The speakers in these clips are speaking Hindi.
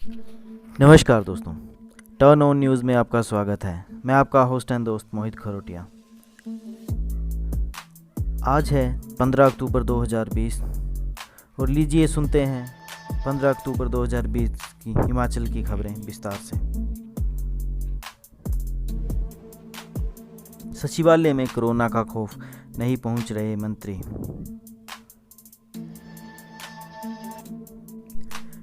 नमस्कार दोस्तों, टर्न ऑन न्यूज़ में आपका स्वागत है। मैं आपका होस्ट एंड दोस्त मोहित खरोटिया। आज है 15 अक्टूबर 2020 और लीजिए सुनते हैं 15 अक्टूबर 2020 की हिमाचल की खबरें विस्तार से। सचिवालय में कोरोना का खौफ, नहीं पहुंच रहे मंत्री।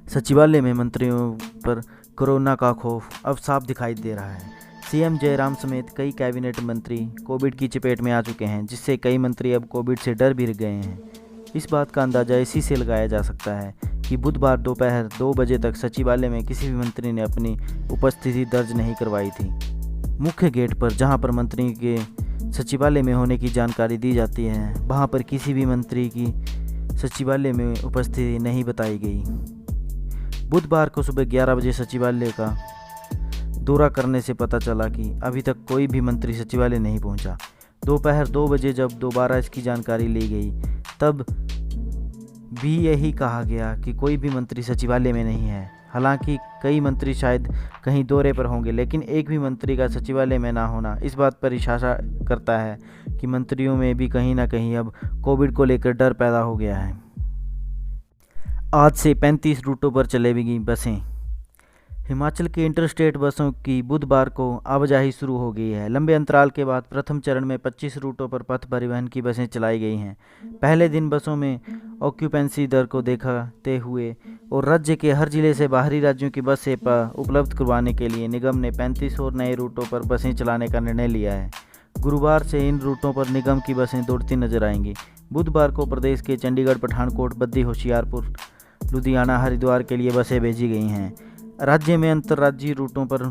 सचिवालय में मंत्रियों पर कोरोना का खौफ अब साफ दिखाई दे रहा है। सीएम जयराम समेत कई कैबिनेट मंत्री कोविड की चपेट में आ चुके हैं, जिससे कई मंत्री अब कोविड से डर भी गए हैं। इस बात का अंदाज़ा इसी से लगाया जा सकता है कि बुधवार दोपहर 2 बजे तक सचिवालय में किसी भी मंत्री ने अपनी उपस्थिति दर्ज नहीं करवाई थी। मुख्य गेट पर, जहां पर मंत्री के सचिवालय में होने की जानकारी दी जाती है, वहां पर किसी भी मंत्री की सचिवालय में उपस्थिति नहीं बताई गई। बुधवार को सुबह 11 बजे सचिवालय का दौरा करने से पता चला कि अभी तक कोई भी मंत्री सचिवालय नहीं पहुंचा। दोपहर 2 बजे जब दोबारा इसकी जानकारी ली गई, तब भी यही कहा गया कि कोई भी मंत्री सचिवालय में नहीं है। हालांकि कई मंत्री शायद कहीं दौरे पर होंगे, लेकिन एक भी मंत्री का सचिवालय में ना होना इस बात पर इशारा करता है कि मंत्रियों में भी कहीं ना कहीं अब कोविड को लेकर डर पैदा हो गया है। आज से 35 रूटों पर चलेंगी बसें। हिमाचल की इंटरस्टेट बसों की बुधवार को आवाजाही शुरू हो गई है। लंबे अंतराल के बाद प्रथम चरण में 25 रूटों पर पथ परिवहन की बसें चलाई गई हैं। पहले दिन बसों में ऑक्यूपेंसी दर को देखते हुए और राज्य के हर जिले से बाहरी राज्यों की बस सेवा उपलब्ध करवाने के लिए निगम ने 35 और नए रूटों पर बसें चलाने का निर्णय लिया है। गुरुवार से इन रूटों पर निगम की बसें दौड़ती नजर आएंगी। बुधवार को प्रदेश के चंडीगढ़, पठानकोट, बद्दी, होशियारपुर, लुधियाना, हरिद्वार के लिए बसें भेजी गई हैं। राज्य में अंतर्राज्यीय रूटों पर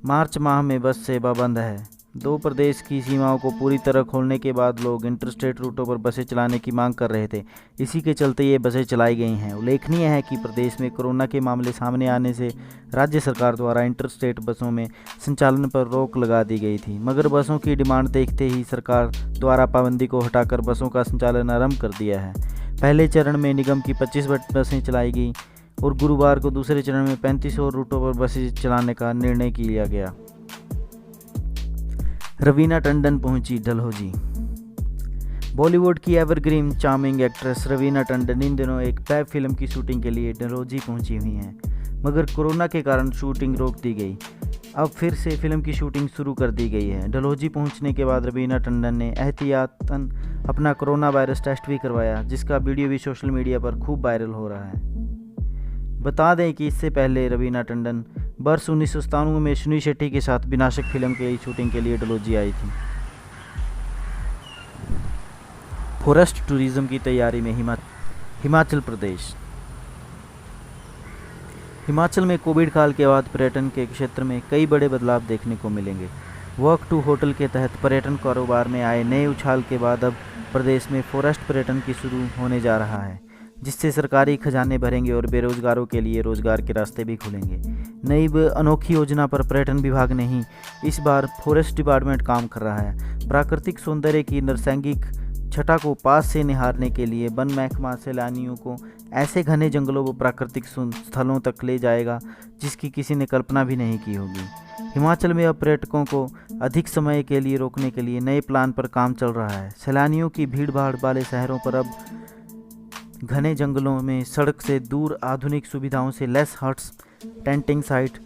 मार्च माह में बस सेवा बंद है। 2 प्रदेश की सीमाओं को पूरी तरह खोलने के बाद लोग इंटरस्टेट रूटों पर बसें चलाने की मांग कर रहे थे। इसी के चलते ये बसें चलाई गई हैं। उल्लेखनीय है कि प्रदेश में कोरोना के मामले सामने आने से राज्य सरकार द्वारा इंटरस्टेट बसों में संचालन पर रोक लगा दी गई थी, मगर बसों की डिमांड देखते ही सरकार द्वारा पाबंदी को हटाकर बसों का संचालन आरंभ कर दिया है। पहले चरण में निगम की 25 बसें चलाई गई और गुरुवार को दूसरे चरण में 35 और रूटों पर बसें चलाने का निर्णय किया गया। रवीना टंडन पहुंची डलहौजी। बॉलीवुड की evergreen charming actress Raveena Tandon इन दिनों एक वेब फिल्म की शूटिंग के लिए डलहौजी पहुंची हुई हैं, मगर कोरोना के कारण शूटिंग रोक दी गई। अब फिर से फिल्म की शूटिंग शुरू कर दी गई है। डलहौजी पहुंचने के बाद रवीना टंडन ने एहतियातन अपना कोरोना वायरस टेस्ट भी करवाया, जिसका वीडियो भी सोशल मीडिया पर खूब वायरल हो रहा है। बता दें कि इससे पहले रवीना टंडन वर्ष 1997 में सुनील शेट्टी के साथ विनाशक फिल्म के शूटिंग के लिए डलहौजी आई थी। फॉरेस्ट टूरिज्म की तैयारी में हिमाचल प्रदेश। हिमाचल में कोविड काल के बाद पर्यटन के क्षेत्र में कई बड़े बदलाव देखने को मिलेंगे। वर्क टू होटल के तहत पर्यटन कारोबार में आए नए उछाल के बाद अब प्रदेश में फॉरेस्ट पर्यटन की शुरू होने जा रहा है, जिससे सरकारी खजाने भरेंगे और बेरोजगारों के लिए रोजगार के रास्ते भी खुलेंगे। नई व अनोखी योजना पर पर्यटन विभाग ने ही इस बार फॉरेस्ट डिपार्टमेंट काम कर रहा है। प्राकृतिक सौंदर्य की नैसर्गिक छटा को पास से निहारने के लिए वन महकमा सैलानियों को ऐसे घने जंगलों व प्राकृतिक स्थलों तक ले जाएगा जिसकी किसी ने कल्पना भी नहीं की होगी। हिमाचल में अब पर्यटकों को अधिक समय के लिए रोकने के लिए नए प्लान पर काम चल रहा है। सैलानियों की भीड़ भाड़ वाले शहरों पर अब घने जंगलों में सड़क से दूर आधुनिक सुविधाओं से लैस huts, tenting site,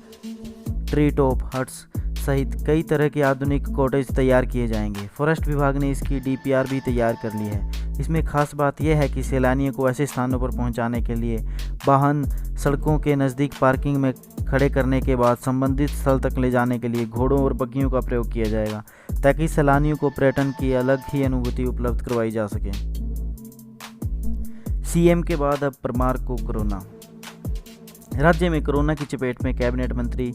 tree top huts सहित कई तरह के आधुनिक कॉटेज तैयार किए जाएंगे। फॉरेस्ट विभाग ने इसकी डीपीआर भी तैयार कर ली है। इसमें खास बात यह है कि सैलानियों को ऐसे स्थानों पर पहुंचाने के लिए वाहन सड़कों के नज़दीक पार्किंग में खड़े करने के बाद संबंधित स्थल तक ले जाने के लिए घोड़ों और बग्गियों का प्रयोग किया जाएगा, ताकि सैलानियों को पर्यटन की अलग ही अनुभूति उपलब्ध करवाई जा सके। सीएम के बाद अब परमार को कोरोना। राज्य में कोरोना की चपेट में कैबिनेट मंत्री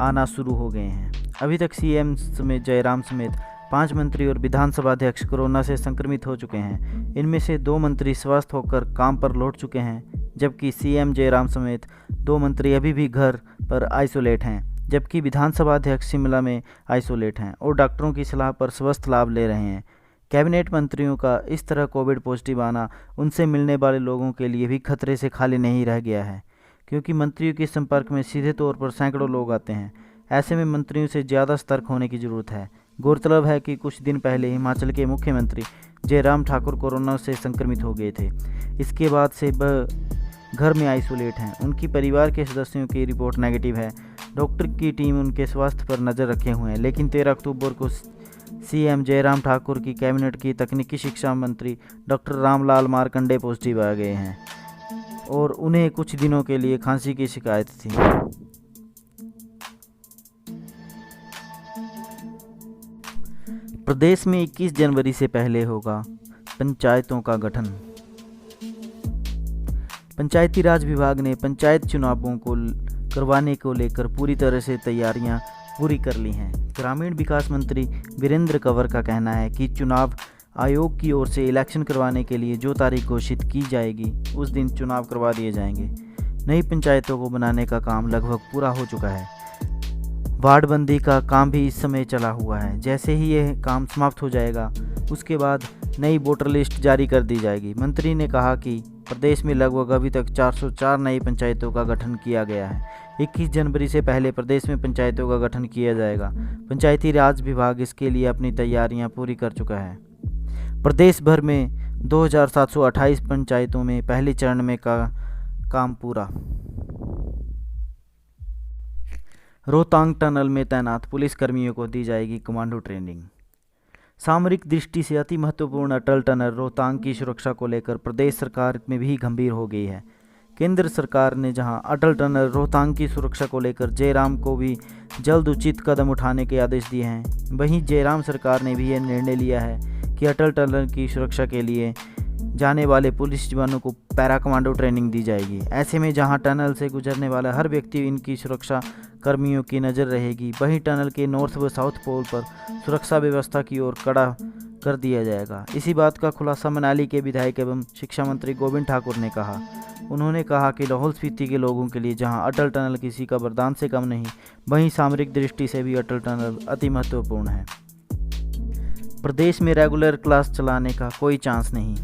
आना शुरू हो गए हैं। अभी तक सीएम जयराम समेत 5 मंत्री और विधानसभा अध्यक्ष कोरोना से संक्रमित हो चुके हैं। इनमें से 2 मंत्री स्वस्थ होकर काम पर लौट चुके हैं, जबकि सीएम जयराम समेत 2 मंत्री अभी भी घर पर आइसोलेट हैं, जबकि विधानसभा अध्यक्ष शिमला में आइसोलेट हैं और डॉक्टरों की सलाह पर स्वस्थ लाभ ले रहे हैं। कैबिनेट मंत्रियों का इस तरह कोविड पॉजिटिव आना उनसे मिलने वाले लोगों के लिए भी खतरे से खाली नहीं रह गया है। क्योंकि मंत्रियों के संपर्क में सीधे तौर पर सैकड़ों लोग आते हैं। ऐसे में मंत्रियों से ज़्यादा सतर्क होने की ज़रूरत है। गौरतलब है कि कुछ दिन पहले हिमाचल के मुख्यमंत्री जयराम ठाकुर कोरोना से संक्रमित हो गए थे। इसके बाद से वह घर में आइसोलेट हैं। उनकी परिवार के सदस्यों की रिपोर्ट नेगेटिव है। डॉक्टर की टीम उनके स्वास्थ्य पर नज़र रखे हुए हैं, लेकिन 13 अक्टूबर को सीएम जयराम ठाकुर की कैबिनेट की तकनीकी शिक्षा मंत्री डॉक्टर रामलाल मारकंडे पॉजिटिव आ गए हैं और उन्हें कुछ दिनों के लिए खांसी की शिकायत थी। प्रदेश में 21 जनवरी से पहले होगा पंचायतों का गठन। पंचायती राज विभाग ने पंचायत चुनावों को करवाने को लेकर पूरी तरह से तैयारियां पूरी कर ली हैं। ग्रामीण विकास मंत्री वीरेंद्र कंवर का कहना है कि चुनाव आयोग की ओर से इलेक्शन करवाने के लिए जो तारीख घोषित की जाएगी उस दिन चुनाव करवा दिए जाएंगे। नई पंचायतों को बनाने का काम लगभग पूरा हो चुका है। वार्डबंदी का काम भी इस समय चला हुआ है। जैसे ही यह काम समाप्त हो जाएगा उसके बाद नई वोटर लिस्ट जारी कर दी जाएगी। मंत्री ने कहा कि प्रदेश में लगभग अभी तक 404 नई पंचायतों का गठन किया गया है। 21 जनवरी से पहले प्रदेश में पंचायतों का गठन किया जाएगा। पंचायती राज विभाग इसके लिए अपनी तैयारियां पूरी कर चुका है। प्रदेश भर में 2728 पंचायतों में पहले चरण में का काम पूरा। रोहतांग टनल में तैनात पुलिस कर्मियों को दी जाएगी कमांडो ट्रेनिंग। सामरिक दृष्टि से अति महत्वपूर्ण अटल टनल रोहतांग की सुरक्षा को लेकर प्रदेश सरकार में भी गंभीर हो गई है। केंद्र सरकार ने जहां अटल टनल रोहतांग की सुरक्षा को लेकर जयराम को भी जल्द उचित कदम उठाने के आदेश दिए हैं, वहीं जयराम सरकार ने भी यह निर्णय लिया है कि अटल टनल की सुरक्षा के लिए जाने वाले पुलिस जवानों को पैरा कमांडो ट्रेनिंग दी जाएगी। ऐसे में जहां टनल से गुजरने वाला हर व्यक्ति इनकी सुरक्षा कर्मियों की नज़र रहेगी, वहीं टनल के नॉर्थ व साउथ पोल पर सुरक्षा व्यवस्था की ओर कड़ा कर दिया जाएगा। इसी बात का खुलासा मनाली के विधायक एवं शिक्षा मंत्री गोविंद ठाकुर ने कहा। उन्होंने कहा कि लाहौल स्पीति के लोगों के लिए जहां अटल टनल किसी का वरदान से कम नहीं, वहीं सामरिक दृष्टि से भी अटल टनल अति महत्वपूर्ण है। प्रदेश में रेगुलर क्लास चलाने का कोई चांस नहीं।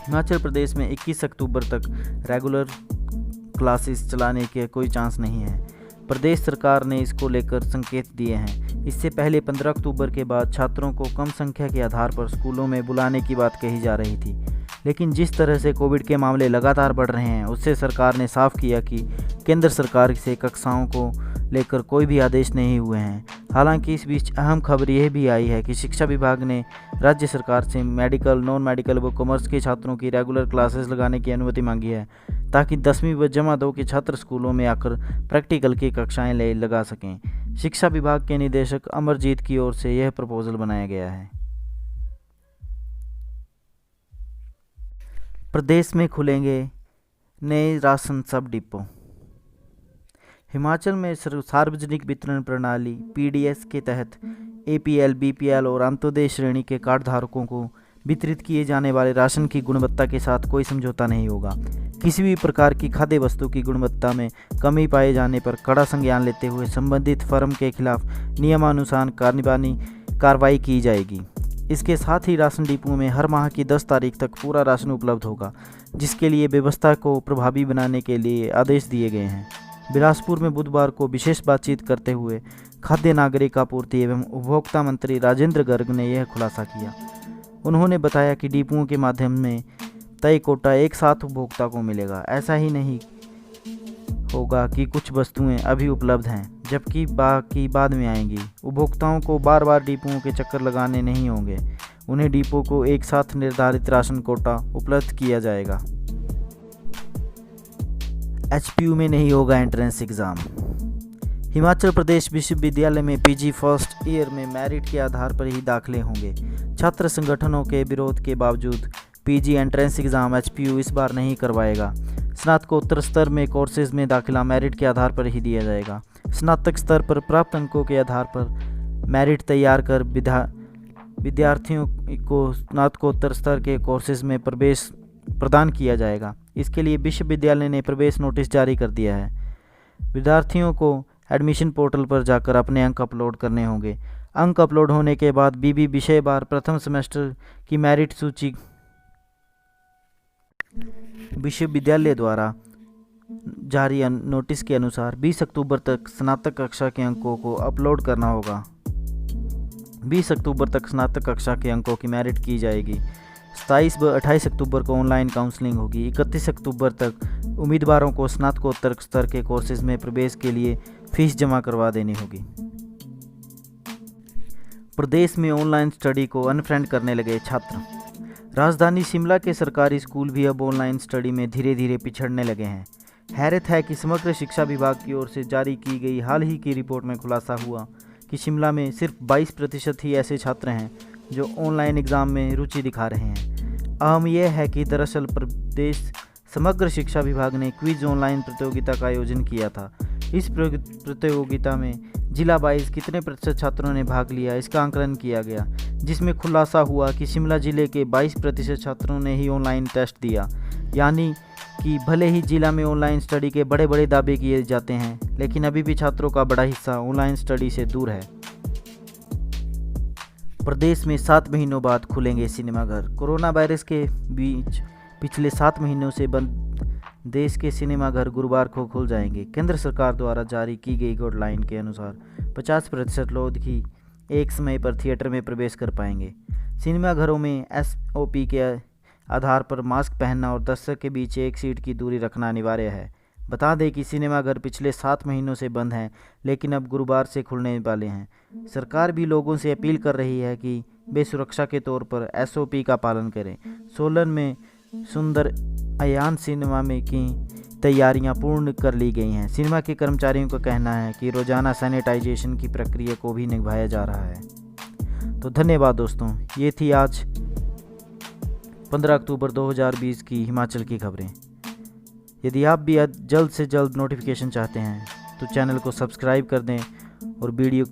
हिमाचल प्रदेश में 21 अक्टूबर तक रेगुलर क्लासेस चलाने के कोई चांस नहीं है। प्रदेश सरकार ने इसको लेकर संकेत दिए हैं। इससे पहले 15 अक्टूबर के बाद छात्रों को कम संख्या के आधार पर स्कूलों में बुलाने की बात कही जा रही थी, लेकिन जिस तरह से कोविड के मामले लगातार बढ़ रहे हैं उससे सरकार ने साफ किया कि केंद्र सरकार से कक्षाओं को लेकर कोई भी आदेश नहीं हुए हैं। हालांकि इस बीच अहम खबर यह भी आई है कि शिक्षा विभाग ने राज्य सरकार से मेडिकल, नॉन मेडिकल व कॉमर्स के छात्रों की रेगुलर क्लासेस लगाने की अनुमति मांगी है, ताकि 10वीं व जमा 2 के छात्र स्कूलों में आकर प्रैक्टिकल की कक्षाएं लगा सकें। शिक्षा विभाग के निदेशक अमरजीत की ओर से यह प्रपोजल बनाया गया है। प्रदेश में खुलेंगे नए राशन सब डिपो। हिमाचल में सार्वजनिक वितरण प्रणाली पीडीएस के तहत एपीएल, बीपीएल और अंत्योदय श्रेणी के कार्ड धारकों को वितरित किए जाने वाले राशन की गुणवत्ता के साथ कोई समझौता नहीं होगा। किसी भी प्रकार की खाद्य वस्तु की गुणवत्ता में कमी पाए जाने पर कड़ा संज्ञान लेते हुए संबंधित फर्म के खिलाफ नियमानुसार कार्रवाई की जाएगी। इसके साथ ही राशन डिपो में हर माह की 10 तारीख तक पूरा राशन उपलब्ध होगा, जिसके लिए व्यवस्था को प्रभावी बनाने के लिए आदेश दिए गए हैं। बिलासपुर में बुधवार को विशेष बातचीत करते हुए खाद्य नागरिक आपूर्ति एवं उपभोक्ता मंत्री राजेंद्र गर्ग ने यह खुलासा किया। उन्होंने बताया कि डिपुओं के माध्यम में तय कोटा एक साथ उपभोक्ता को मिलेगा। ऐसा ही नहीं होगा कि कुछ वस्तुएं अभी उपलब्ध हैं जबकि बाकी बाद में आएंगी। उपभोक्ताओं को बार बार डिपुओं के चक्कर लगाने नहीं होंगे। उन्हें डिपो को एक साथ निर्धारित राशन कोटा उपलब्ध किया जाएगा। एचपीयू में नहीं होगा एंट्रेंस एग्ज़ाम। हिमाचल प्रदेश विश्वविद्यालय में पीजी फर्स्ट ईयर में मेरिट के आधार पर ही दाखिले होंगे। छात्र संगठनों के विरोध के बावजूद पीजी एंट्रेंस एग्ज़ाम एचपीयू इस बार नहीं करवाएगा। स्नातकोत्तर स्तर में कोर्सेज में दाखिला मेरिट के आधार पर ही दिया जाएगा। स्नातक स्तर पर प्राप्त अंकों के आधार पर मेरिट तैयार कर विद्यार्थियों को स्नातकोत्तर स्तर के कोर्सेज में प्रवेश प्रदान किया जाएगा। इसके लिए विश्वविद्यालय ने प्रवेश नोटिस जारी कर दिया है। विद्यार्थियों को एडमिशन पोर्टल पर जाकर अपने अंक अपलोड करने होंगे। अंक अपलोड होने के बाद बीबी विषय बार प्रथम सेमेस्टर की मेरिट सूची विश्वविद्यालय द्वारा जारी नोटिस के अनुसार 20 अक्टूबर तक स्नातक कक्षा के अंकों को अपलोड करना होगा। 20 अक्टूबर तक स्नातक कक्षा के अंकों की मेरिट की जाएगी। 27 व 28 अक्टूबर को ऑनलाइन काउंसलिंग होगी। 31 अक्टूबर तक उम्मीदवारों को स्नातकोत्तर स्तर के कोर्सेज में प्रवेश के लिए फीस जमा करवा देनी होगी। प्रदेश में ऑनलाइन स्टडी को अनफ्रेंड करने लगे छात्र। राजधानी शिमला के सरकारी स्कूल भी अब ऑनलाइन स्टडी में धीरे धीरे पिछड़ने लगे हैं। हैरत है कि समग्र शिक्षा विभाग की ओर से जारी की गई हाल ही की रिपोर्ट में खुलासा हुआ कि शिमला में सिर्फ 22% ही ऐसे छात्र हैं जो ऑनलाइन एग्ज़ाम में रुचि दिखा रहे हैं। अहम यह है कि दरअसल प्रदेश समग्र शिक्षा विभाग ने क्विज ऑनलाइन प्रतियोगिता का आयोजन किया था। इस प्रतियोगिता में जिला वाइज कितने प्रतिशत छात्रों ने भाग लिया, इसका आंकलन किया गया, जिसमें खुलासा हुआ कि शिमला जिले के 22% छात्रों ने ही ऑनलाइन टेस्ट दिया। यानी कि भले ही जिला में ऑनलाइन स्टडी के बड़े बड़े दावे किए जाते हैं, लेकिन अभी भी छात्रों का बड़ा हिस्सा ऑनलाइन स्टडी से दूर है। प्रदेश में 7 महीनों बाद खुलेंगे सिनेमाघर। कोरोना वायरस के बीच पिछले 7 महीनों से बंद देश के सिनेमाघर गुरुवार को खुल जाएंगे। केंद्र सरकार द्वारा जारी की गई गाइडलाइन के अनुसार 50% लोग ही एक समय पर थिएटर में प्रवेश कर पाएंगे। सिनेमाघरों में SOP के आधार पर मास्क पहनना और दर्शक के बीच एक सीट की दूरी रखना अनिवार्य है। बता दें कि सिनेमाघर पिछले 7 महीनों से बंद हैं, लेकिन अब गुरुवार से खुलने वाले हैं। सरकार भी लोगों से अपील कर रही है कि वे सुरक्षा के तौर पर SOP का पालन करें। सोलन में सुंदर अयान सिनेमा में की तैयारियां पूर्ण कर ली गई हैं। सिनेमा के कर्मचारियों का कहना है कि रोजाना सैनिटाइजेशन की प्रक्रिया को भी निभाया जा रहा है। तो धन्यवाद दोस्तों, ये थी आज 15 अक्टूबर 2020 की हिमाचल की खबरें। यदि आप भी जल्द से जल्द नोटिफिकेशन चाहते हैं तो चैनल को सब्सक्राइब कर दें और वीडियो